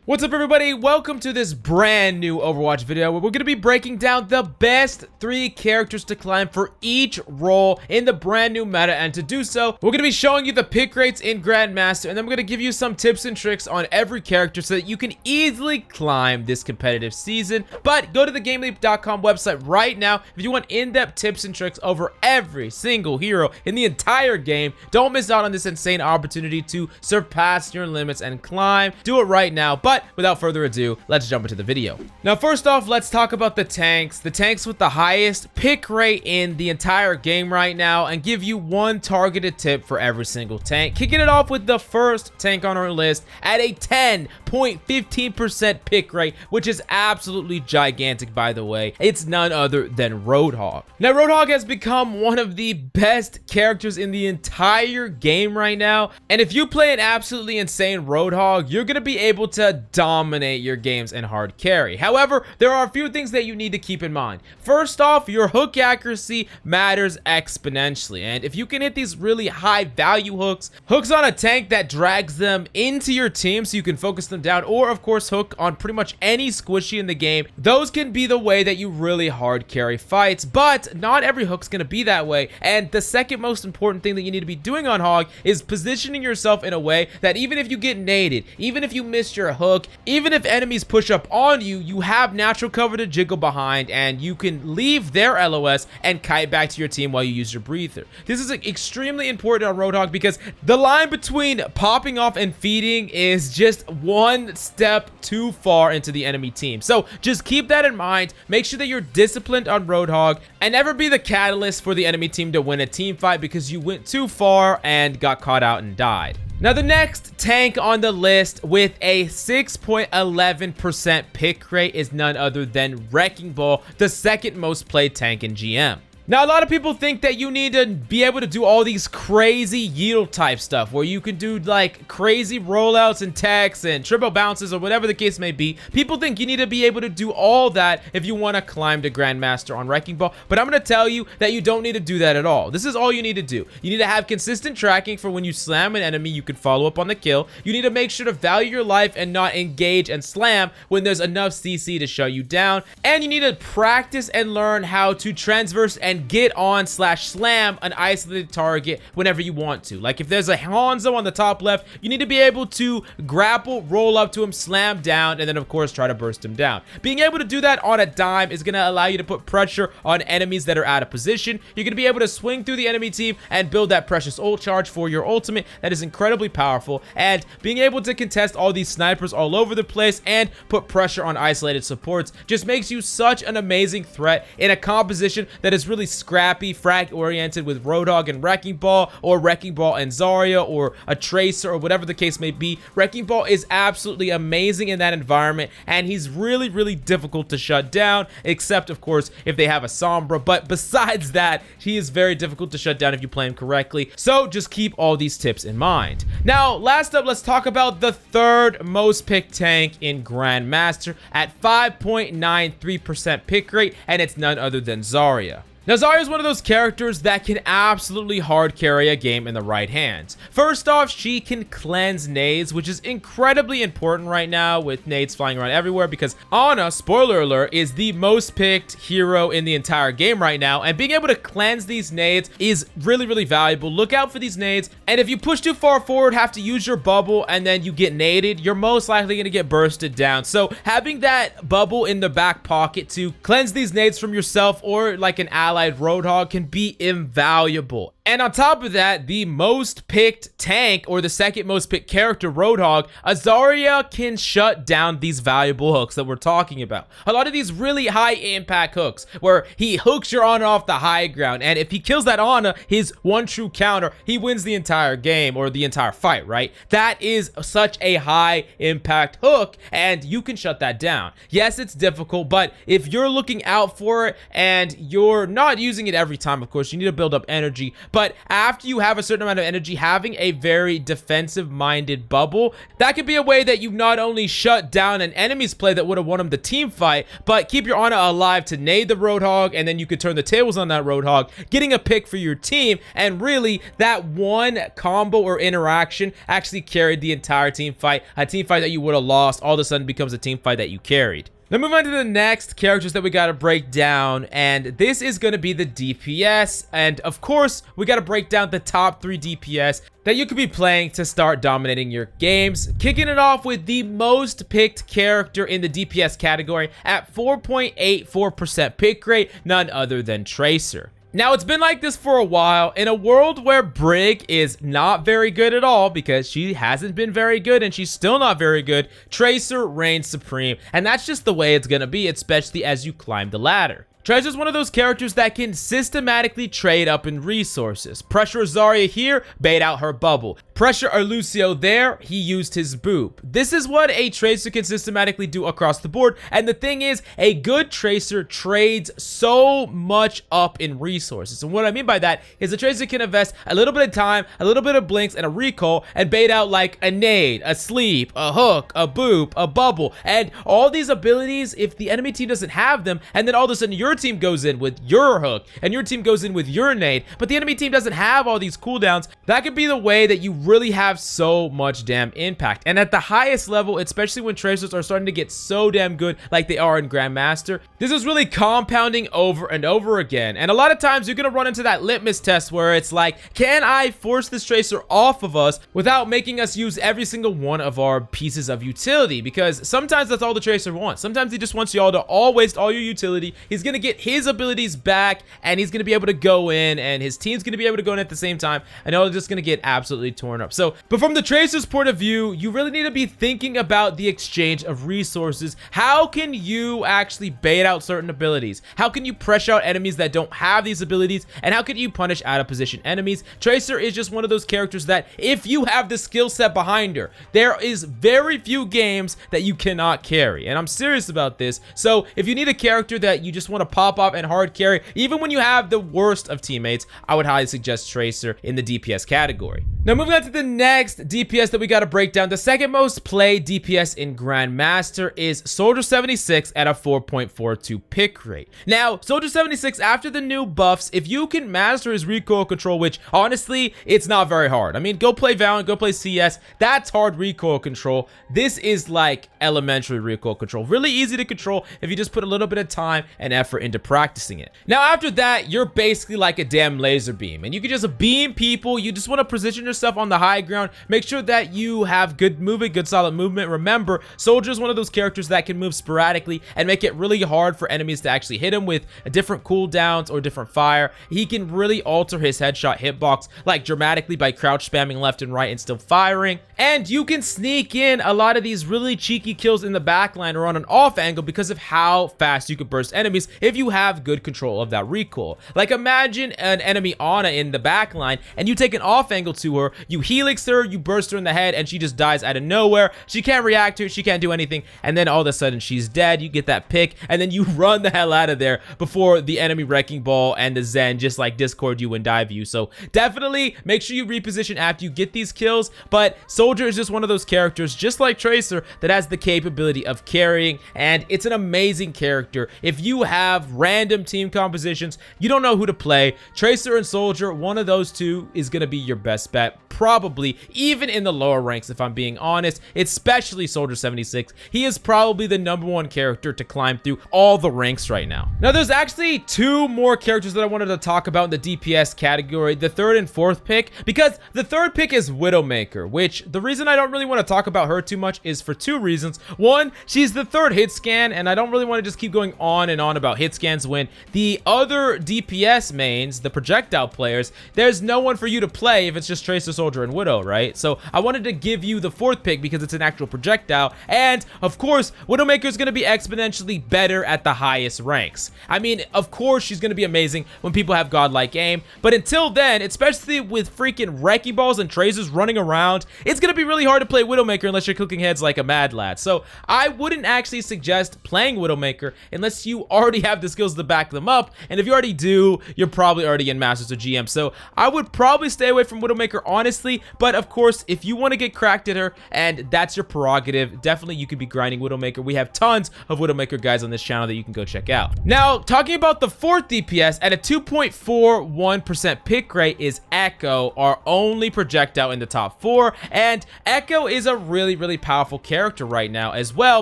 What's up, everybody? Welcome to this brand new Overwatch video where we're going to be breaking down the best 3 characters to climb for each role in the brand new meta. And to do so, we're going to be showing you the pick rates in Grandmaster, and then we're going to give you some tips and tricks on every character so that you can easily climb this competitive season. But go to the GameLeap.com website right now if you want in-depth tips and tricks over every single hero in the entire game. Don't miss out on this insane opportunity to surpass your limits and climb. Do it right now. But without further ado, let's jump into the video. Now, first off, let's talk about the tanks. The tanks with the highest pick rate in the entire game right now, and give you one targeted tip for every single tank. Kicking it off with the first tank on our list at a 10.15% pick rate, which is absolutely gigantic, by the way. It's none other than Roadhog. Now, Roadhog has become one of the best characters in the entire game right now, and if you play an absolutely insane Roadhog, you're gonna be able to dominate your games in hard carry. However, there are a few things that you need to keep in mind. First off, your hook accuracy matters exponentially, and if you can hit these really high value hooks on a tank that drags them into your team so you can focus them down, or of course hook on pretty much any squishy in the game, those can be the way that you really hard carry fights. But not every hook's gonna be that way, and the second most important thing that you need to be doing on Hog is positioning yourself in a way that even if you get naded, even if you miss your hook, even if enemies push up on you, you have natural cover to jiggle behind, and you can leave their LOS and kite back to your team while you use your breather. This is extremely important on Roadhog because the line between popping off and feeding is just one step too far into the enemy team. So just keep that in mind. Make sure that you're disciplined on Roadhog and never be the catalyst for the enemy team to win a team fight because you went too far and got caught out and died. Now, the next tank on the list with a 6.11% pick rate is none other than Wrecking Ball, the second most played tank in GM. Now, a lot of people think that you need to be able to do all these crazy yield type stuff where you can do like crazy rollouts and techs and triple bounces or whatever the case may be. People think you need to be able to do all that if you want to climb to Grandmaster on Wrecking Ball, but I'm going to tell you that you don't need to do that at all. This is all you need to do. You need to have consistent tracking for when you slam an enemy, you can follow up on the kill. You need to make sure to value your life and not engage and slam when there's enough CC to shut you down. And you need to practice and learn how to transverse and get on / slam an isolated target whenever you want to. Like if there's a Hanzo on the top left, you need to be able to grapple, roll up to him, slam down, and then of course try to burst him down. Being able to do that on a dime is going to allow you to put pressure on enemies that are out of position. You're going to be able to swing through the enemy team and build that precious ult charge for your ultimate. That is incredibly powerful, and being able to contest all these snipers all over the place and put pressure on isolated supports just makes you such an amazing threat in a composition that is really scrappy, frag oriented with Roadhog and Wrecking Ball, or Wrecking Ball and Zarya, or a Tracer, or whatever the case may be. Wrecking Ball is absolutely amazing in that environment, and he's really difficult to shut down, except of course if they have a Sombra. But besides that, he is very difficult to shut down if you play him correctly. So just keep all these tips in mind. Now, last up, let's talk about the third most picked tank in Grandmaster at 5.93% pick rate, and it's none other than Zarya. Now, Zarya is one of those characters that can absolutely hard carry a game in the right hands. First off, she can cleanse nades, which is incredibly important right now with nades flying around everywhere because Ana, spoiler alert, is the most picked hero in the entire game right now, and being able to cleanse these nades is really valuable. Look out for these nades, and if you push too far forward, have to use your bubble, and then you get naded, you're most likely going to get bursted down. So having that bubble in the back pocket to cleanse these nades from yourself or like an ally Roadhog can be invaluable. And on top of that, the most picked tank, or the second most picked character, Roadhog, Zarya can shut down these valuable hooks that we're talking about. A lot of these really high impact hooks where he hooks your Ana off the high ground, and if he kills that Ana, his one true counter, he wins the entire game or the entire fight, right? That is such a high impact hook, and you can shut that down. Yes, it's difficult, but if you're looking out for it and you're not using it every time, of course, you need to build up energy. But but after you have a certain amount of energy, having a very defensive-minded bubble, that could be a way that you not only shut down an enemy's play that would have won them the team fight, but keep your Ana alive to nade the Roadhog, and then you could turn the tables on that Roadhog, getting a pick for your team, and really, that one combo or interaction actually carried the entire team fight. A team fight that you would have lost all of a sudden becomes a team fight that you carried. Now move on to the next characters that we got to break down, and this is going to be the DPS, and of course we got to break down the top 3 DPS that you could be playing to start dominating your games. Kicking it off with the most picked character in the DPS category at 4.84% pick rate, none other than Tracer. Now, it's been like this for a while. In a world where Brig is not very good at all, because she hasn't been very good and she's still not very good, Tracer reigns supreme. And that's just the way it's gonna be, especially as you climb the ladder. Tracer's one of those characters that can systematically trade up in resources. Pressure Zarya here, bait out her bubble. Pressure a Lucio there, he used his boop. This is what a Tracer can systematically do across the board, and the thing is, a good Tracer trades so much up in resources. And what I mean by that is a Tracer can invest a little bit of time, a little bit of blinks, and a recall, and bait out like a nade, a sleep, a hook, a boop, a bubble, and all these abilities, if the enemy team doesn't have them, and then all of a sudden your team goes in with your hook, and your team goes in with your nade, but the enemy team doesn't have all these cooldowns, that could be the way that you really have so much damn impact. And at the highest level, especially when Tracers are starting to get so damn good like they are in Grandmaster, this is really compounding over and over again. And a lot of times you're gonna run into that litmus test where it's like, can I force this Tracer off of us without making us use every single one of our pieces of utility? Because sometimes that's all the Tracer wants. Sometimes he just wants y'all to all waste all your utility. He's gonna get his abilities back, and he's gonna be able to go in, and his team's gonna be able to go in at the same time, and they're just gonna get absolutely torn up. So, but from the Tracer's point of view, you really need to be thinking about the exchange of resources. How can you actually bait out certain abilities? How can you pressure out enemies that don't have these abilities? And how can you punish out of position enemies? Tracer is just one of those characters that if you have the skill set behind her, there is very few games that you cannot carry. And I'm serious about this. So if you need a character that you just want to pop up and hard carry, even when you have the worst of teammates, I would highly suggest Tracer in the DPS category. Now moving on to the next DPS that we got to break down, the second most played DPS in Grandmaster is Soldier 76 at a 4.42 pick rate. Now, Soldier 76, after the new buffs, if you can master his recoil control, which honestly, it's not very hard. I mean, go play Valorant, go play CS, that's hard recoil control. This is like elementary recoil control. Really easy to control if you just put a little bit of time and effort into practicing it. Now, after that, you're basically like a damn laser beam, and you can just beam people. You just want to position yourself on the high ground. Make sure that you have good movement, good solid movement. Remember, Soldier is one of those characters that can move sporadically and make it really hard for enemies to actually hit him with different cooldowns or different fire. He can really alter his headshot hitbox like dramatically by crouch spamming left and right and still firing. And you can sneak in a lot of these really cheeky kills in the backline or on an off angle because of how fast you can burst enemies if you have good control of that recoil. Like imagine an enemy Ana in the backline and you take an off angle to her, you helix her, you burst her in the head, and she just dies out of nowhere. She can't react to it, she can't do anything, and then all of a sudden she's dead. You get that pick, and then you run the hell out of there before the enemy wrecking ball and the Zen just like discord you and dive you. So definitely make sure you reposition after you get these kills. But Soldier is just one of those characters, just like Tracer, that has the capability of carrying, and it's an amazing character. If you have random team compositions, you don't know who to play, Tracer and Soldier, one of those two is going to be your best bet. Probably even in the lower ranks, if I'm being honest, especially Soldier 76. He is probably the #1 character to climb through all the ranks right now. Now, there's actually two more characters that I wanted to talk about in the DPS category, the third and fourth pick, because the third pick is Widowmaker, which the reason I don't really want to talk about her too much is for two reasons. One, she's the third hit scan, and I don't really want to just keep going on and on about hit scans when the other DPS mains, the projectile players, there's no one for you to play if it's just Tracer, Soldier, Soldier and Widow, right? So I wanted to give you the fourth pick because it's an actual projectile, and of course, Widowmaker is going to be exponentially better at the highest ranks. I mean, of course, she's going to be amazing when people have godlike aim, but until then, especially with freaking wrecking balls and tracers running around, it's going to be really hard to play Widowmaker unless you're cooking heads like a mad lad. So I wouldn't actually suggest playing Widowmaker unless you already have the skills to back them up, and if you already do, you're probably already in Masters or GM. So I would probably stay away from Widowmaker, honestly, but of course, if you want to get cracked at her, and that's your prerogative, definitely you could be grinding Widowmaker. We have tons of Widowmaker guys on this channel that you can go check out. Now, talking about the fourth DPS at a 2.41% pick rate is Echo, our only projectile in the top 4, and Echo is a really powerful character right now as well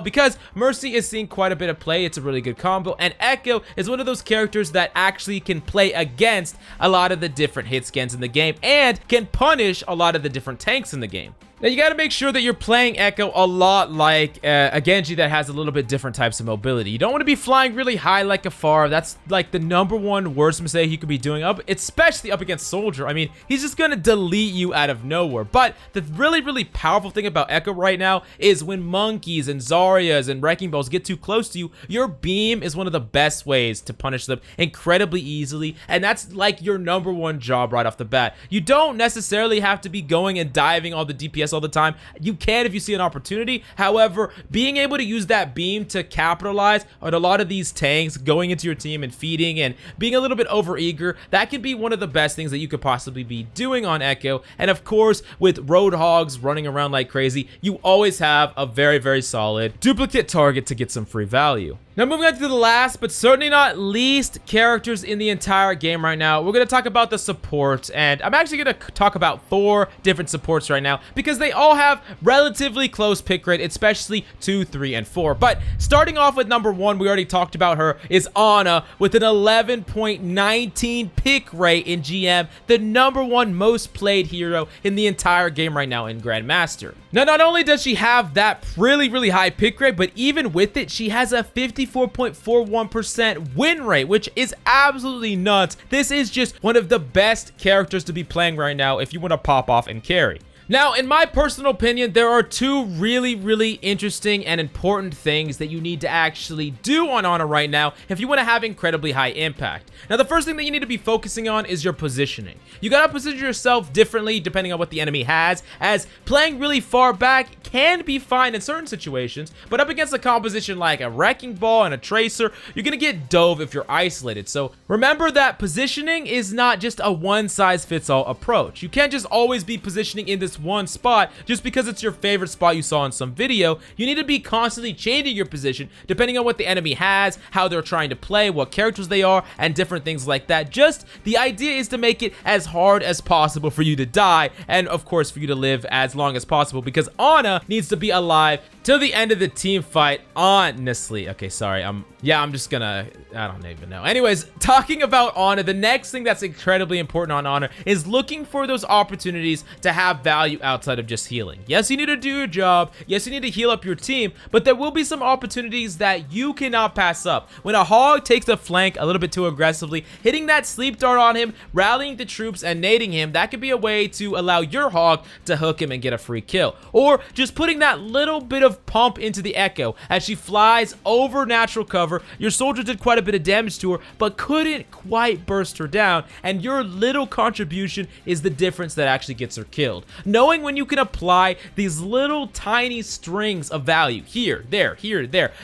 because Mercy is seeing quite a bit of play. It's a really good combo, and Echo is one of those characters that actually can play against a lot of the different hit scans in the game and can punish a lot of the different tanks in the game. Now, you got to make sure that you're playing Echo a lot like a Genji that has a little bit different types of mobility. You don't want to be flying really high like a Pharah. That's like the #1 worst mistake you could be doing, especially up against Soldier. I mean, he's just going to delete you out of nowhere. But the really powerful thing about Echo right now is when monkeys and Zaryas and wrecking balls get too close to you, your beam is one of the best ways to punish them incredibly easily. And that's like your #1 job right off the bat. You don't necessarily have to be going and diving all the DPS all the time. You can if you see an opportunity. However, being able to use that beam to capitalize on a lot of these tanks going into your team and feeding and being a little bit overeager, that can be one of the best things that you could possibly be doing on Echo. And of course, with Roadhogs running around like crazy, you always have a very solid duplicate target to get some free value. Now, moving on to the last, but certainly not least, characters in the entire game right now, we're going to talk about the supports, and I'm actually going to talk about 4 different supports right now, because they all have relatively close pick rate, especially 2, 3, and 4. But starting off with #1, we already talked about her, is Ana, with an 11.19 pick rate in GM, the #1 most played hero in the entire game right now in Grandmaster. Now, not only does she have that really high pick rate, but even with it, she has a 54.41% win rate, which is absolutely nuts. This is just one of the best characters to be playing right now if you want to pop off and carry. Now, in my personal opinion, there are 2 really interesting and important things that you need to actually do on Ana right now if you want to have incredibly high impact. Now, the first thing that you need to be focusing on is your positioning. You gotta position yourself differently depending on what the enemy has, as playing really far back can be fine in certain situations, but up against a composition like a wrecking ball and a tracer, you're gonna get dove if you're isolated. So remember that positioning is not just a one-size-fits-all approach. You can't just always be positioning in this one spot just because it's your favorite spot you saw in some video. You need to be constantly changing your position depending on what the enemy has, how they're trying to play, what characters they are, and different things like that. Just the idea is to make it as hard as possible for you to die, and of course for you to live as long as possible, because Ana needs to be alive till the end of the team fight, honestly. Okay, sorry, I'm just gonna, I don't even know. Anyways, talking about Ana, the next thing that's incredibly important on Ana is looking for those opportunities to have value outside of just healing. Yes, you need to do your job. Yes, you need to heal up your team, but there will be some opportunities that you cannot pass up. When a hog takes the flank a little bit too aggressively, hitting that sleep dart on him, rallying the troops, and nading him, that could be a way to allow your hog to hook him and get a free kill. Or just putting that little bit of pump into the Echo as she flies over natural cover. Your soldier did quite a bit of damage to her, but couldn't quite burst her down, and your little contribution is the difference that actually gets her killed. Knowing when you can apply these little tiny strings of value, here, there,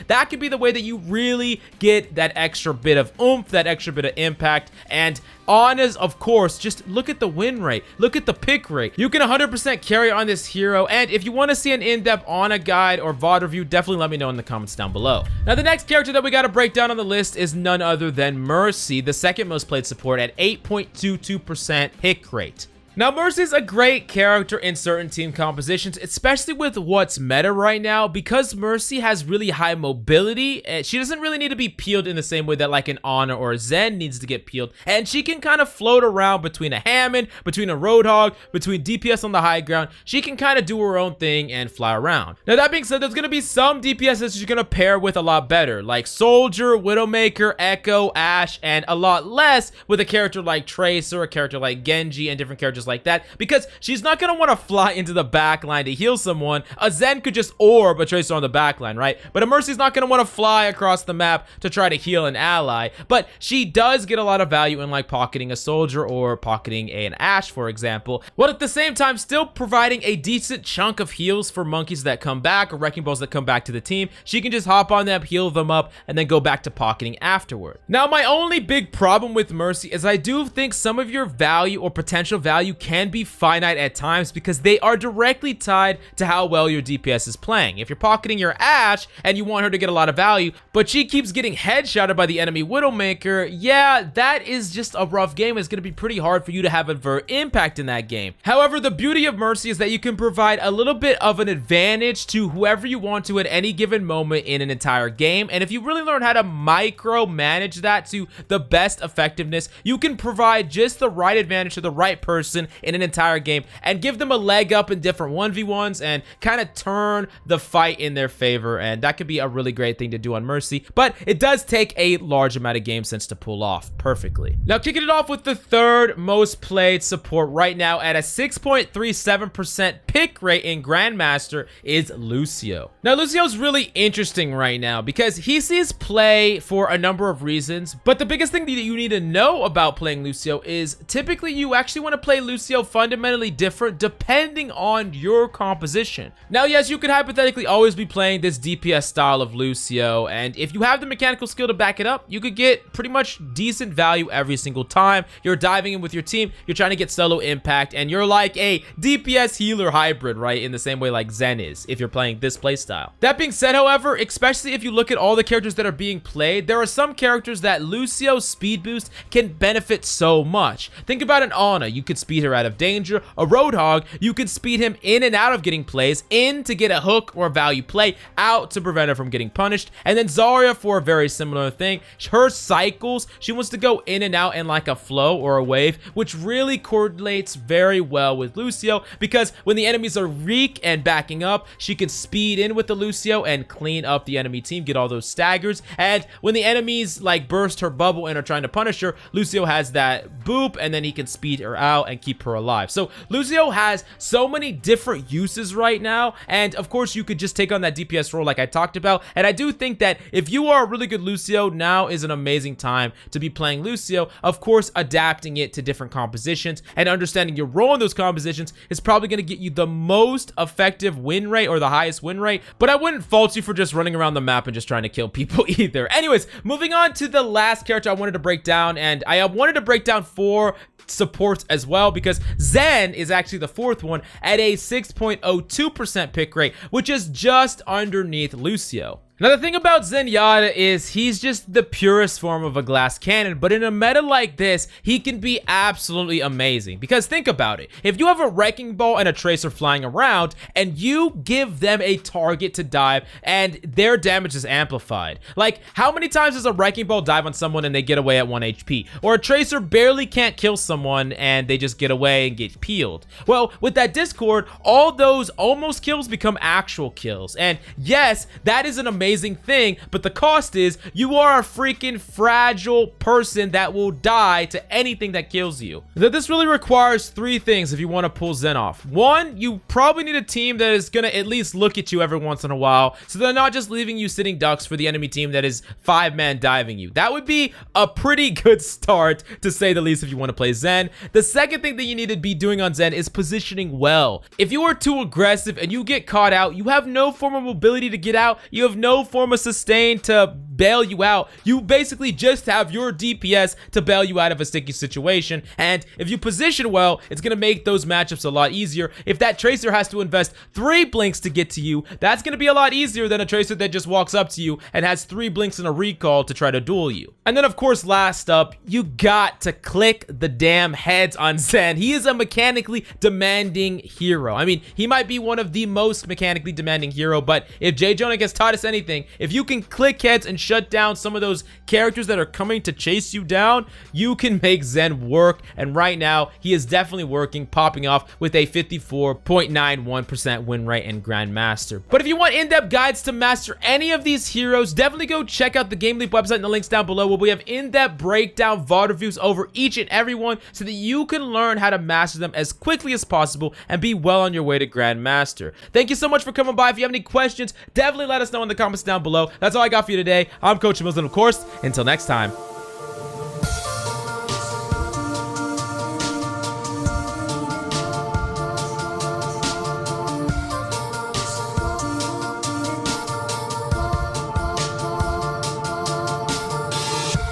that could be the way that you really get that extra bit of oomph, that extra bit of impact. And Ana's, of course, just look at the win rate, look at the pick rate. You can 100% carry on this hero, and if you want to see an in-depth Ana guide or VOD review, definitely let me know in the comments down below. Now, the next character that we got to break down on the list is none other than Mercy, the second most played support at 8.22% pick rate. Now, Mercy's a great character in certain team compositions, especially with what's meta right now, because Mercy has really high mobility. She doesn't really need to be peeled in the same way that like an Ana or a Zen needs to get peeled, and she can kind of float around between a Hammond, between a Roadhog, between DPS on the high ground. She can kind of do her own thing and fly around. Now, that being said, there's going to be some DPS that she's going to pair with a lot better, like Soldier, Widowmaker, Echo, Ashe, and a lot less with a character like Tracer, a character like Genji, and different characters characters like that, because she's not going to want to fly into the back line to heal someone. A Zen could just orb a Tracer on the back line, right? But a Mercy's not going to want to fly across the map to try to heal an ally. But she does get a lot of value in like pocketing a soldier or pocketing an Ashe, for example, while at the same time still providing a decent chunk of heals for monkeys that come back or wrecking balls that come back to the team. She can just hop on them, heal them up, and then go back to pocketing afterward. Now, my only big problem with Mercy is I do think some of your value or potential value can be finite at times, because they are directly tied to how well your DPS is playing. If you're pocketing your Ashe and you want her to get a lot of value, but she keeps getting headshotted by the enemy Widowmaker, yeah, that is just a rough game. It's going to be pretty hard for you to have a impact in that game. However, the beauty of Mercy is that you can provide a little bit of an advantage to whoever you want to at any given moment in an entire game, and if you really learn how to micromanage that to the best effectiveness, you can provide just the right advantage to the right person in an entire game and give them a leg up in different 1v1s and kind of turn the fight in their favor, and that could be a really great thing to do on Mercy, but it does take a large amount of game sense to pull off perfectly. Now, kicking it off with the third most played support right now at a 6.37% pick rate in Grandmaster is Lucio. Now, Lucio's really interesting right now because he sees play for a number of reasons, but the biggest thing that you need to know about playing Lucio is typically you actually want to play Lucio fundamentally different depending on your composition. Now, yes, you could hypothetically always be playing this DPS style of Lucio, and if you have the mechanical skill to back it up, you could get pretty much decent value every single time. You're diving in with your team, you're trying to get solo impact, and you're like a DPS healer hybrid, right? In the same way like Zen is, if you're playing this playstyle. That being said, however, especially if you look at all the characters that are being played, there are some characters that Lucio's speed boost can benefit so much. Think about an Ana, you could speed her out of danger. A Roadhog, you could speed him in and out of getting plays, in to get a hook or a value play, out to prevent her from getting punished. And then Zarya for a very similar thing. Her cycles, she wants to go in and out in like a flow or a wave, which really correlates very well with Lucio, because when the enemies are weak and backing up, she can speed in with the Lucio and clean up the enemy team, get all those staggers. And when the enemies like burst her bubble and are trying to punish her, Lucio has that boop, and then he can speed her out and keep her alive. So Lucio has so many different uses right now, and of course you could just take on that DPS role like I talked about. And I do think that if you are a really good Lucio, now is an amazing time to be playing Lucio. Of course, adapting it to different compositions and understanding your role in those compositions is probably going to get you the most effective win rate or the highest win rate, but I wouldn't fault you for just running around the map and just trying to kill people either. Anyways, moving on to the last character I wanted to break down, and I wanted to break down 4 supports as well, because Zen is actually the 4th one at a 6.02% pick rate, which is just underneath Lucio. Now, the thing about Zenyatta is he's just the purest form of a glass cannon, but in a meta like this, he can be absolutely amazing. Because think about it. If you have a wrecking ball and a tracer flying around, and you give them a target to dive, and their damage is amplified. Like, how many times does a wrecking ball dive on someone and they get away at 1 HP? Or a tracer barely can't kill someone and they just get away and get peeled? Well, with that Discord, all those almost kills become actual kills. And yes, that is an amazing thing, but the cost is you are a freaking fragile person that will die to anything that kills you. This really requires 3 things if you want to pull Zen off. 1, you probably need a team that is gonna at least look at you every once in a while, so they're not just leaving you sitting ducks for the enemy team that is 5-man diving you. That would be a pretty good start, to say the least, if you want to play Zen. The second thing that you need to be doing on Zen is positioning well. If you are too aggressive and you get caught out, you have no form of mobility to get out, you have no form of sustain to bail you out. You basically just have your DPS to bail you out of a sticky situation, and if you position well, it's gonna make those matchups a lot easier. If that tracer has to invest 3 blinks to get to you, that's gonna be a lot easier than a tracer that just walks up to you and has 3 blinks and a recall to try to duel you. And then of course, last up, you got to click the damn heads on Zen. He is a mechanically demanding hero. I mean, he might be one of the most mechanically demanding hero, but if J. Jonah has taught us anything, if you can click heads and shut down some of those characters that are coming to chase you down, you can make Zen work. And right now, he is definitely working, popping off with a 54.91% win rate in Grandmaster. But if you want in-depth guides to master any of these heroes, definitely go check out the GameLeap website in the links down below, where we have in-depth breakdown VOD reviews over each and every one, so that you can learn how to master them as quickly as possible and be well on your way to Grandmaster. Thank you so much for coming by. If you have any questions, definitely let us know in the comments down below. That's all I got for you today. I'm Coach Mills, and of course, until next time.